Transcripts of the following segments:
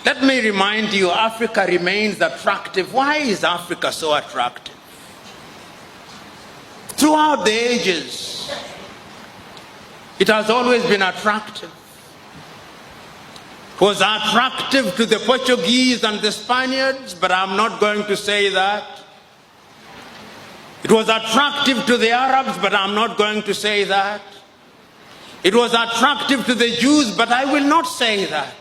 Let me remind you, Africa remains attractive. Why is Africa so attractive? Throughout the ages, it has always been attractive. It was attractive to the Portuguese and the Spaniards, but I'm not going to say that. It was attractive to the Arabs, but I'm not going to say that. It was attractive to the Jews, but I will not say that.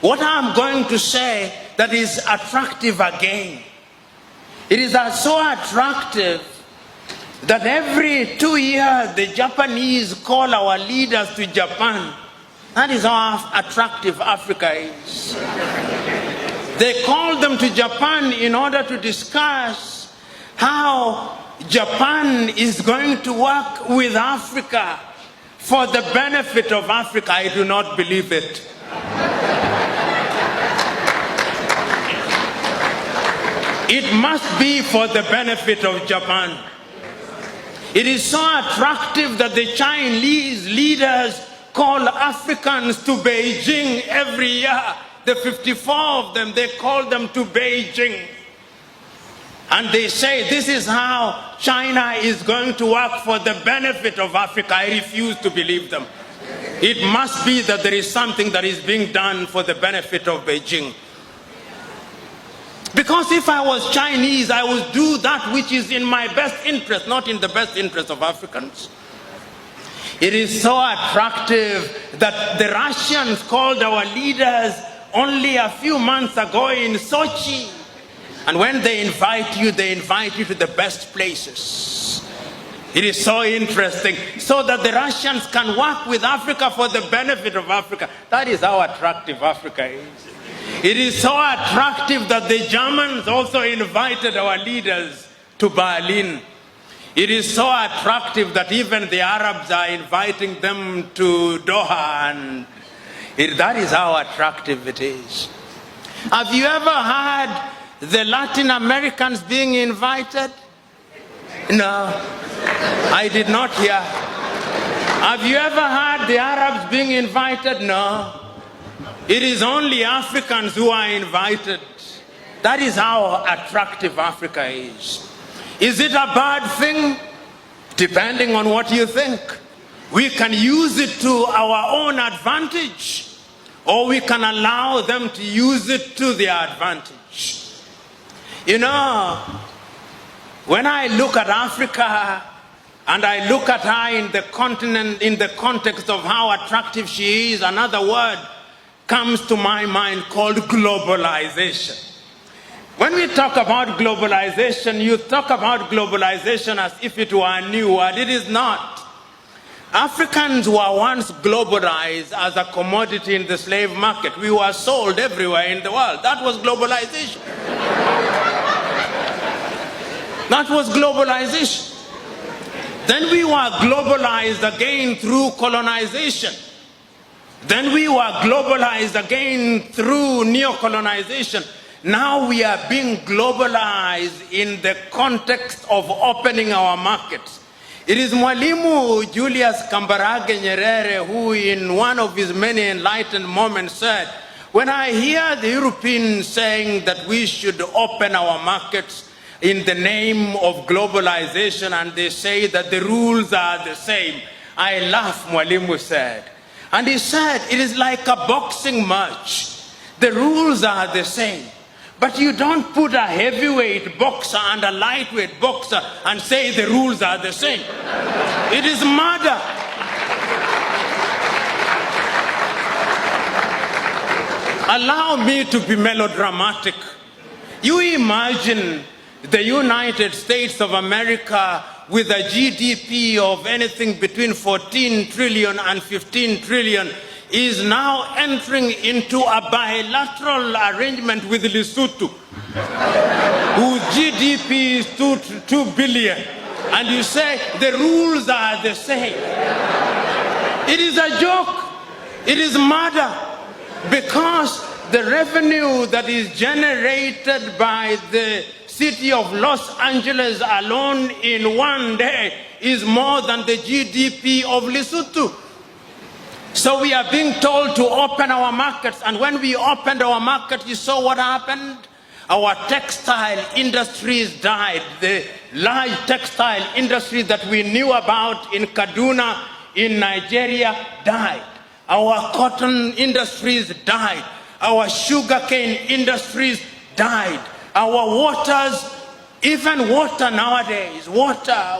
What I'm going to say that is attractive again. It is so attractive that every 2 years the Japanese call our leaders to Japan. That is how attractive Africa is. They call them to Japan in order to discuss how Japan is going to work with Africa for the benefit of Africa. I do not believe it. It must be for the benefit of Japan. It is so attractive that the Chinese leaders call Africans to Beijing every year. The 54 of them, they call them to Beijing. And they say this is how China is going to work for the benefit of Africa. I refuse to believe them. It must be that there is something that is being done for the benefit of Beijing. Because if I was Chinese, I would do that which is in my best interest, not in the best interest of Africans. It is so attractive that the Russians called our leaders only a few months ago in Sochi. And when they invite you to the best places. It is so interesting, so that the Russians can work with Africa for the benefit of Africa. That is how attractive Africa is. It is so attractive that the Germans also invited our leaders to Berlin. It is so attractive that even the Arabs are inviting them to Doha. And that is how attractive it is. Have you ever heard the Latin Americans being invited? No, I did not hear. Have you ever heard the Arabs being invited? No. It is only Africans who are invited. That is how attractive Africa is. Is it a bad thing? Depending on what you think. We can use it to our own advantage, or we can allow them to use it to their advantage. You know, when I look at Africa and I look at her in the continent, in the context of how attractive she is, another word comes to my mind called globalization. When we talk about globalization, you talk about globalization as if it were a new word. It is not. Africans were once globalized as a commodity in the slave market. We were sold everywhere in the world. That was globalization. That was globalization. Then we were globalized again through colonization. Then we were globalized again through neo-colonization. Now we are being globalized in the context of opening our markets. It is Mwalimu Julius Kambarage Nyerere who in one of his many enlightened moments said, when I hear the Europeans saying that we should open our markets in the name of globalization and they say that the rules are the same, I laugh, Mwalimu said. And he said, it is like a boxing match. The rules are the same. But you don't put a heavyweight boxer and a lightweight boxer and say the rules are the same. It is murder. Allow me to be melodramatic. You imagine the United States of America with a GDP of anything between 14 trillion and 15 trillion is now entering into a bilateral arrangement with Lesotho, whose GDP is 2 billion. And you say the rules are the same. It is a joke. It is murder. Because the revenue that is generated by the city of Los Angeles alone in one day is more than the GDP of Lesotho. So we are being told to open our markets, and when we opened our market, you saw what happened? Our textile industries died. The large textile industries that we knew about in Kaduna, in Nigeria, died. Our cotton industries died. Our sugarcane industries died. Our waters, even water nowadays, water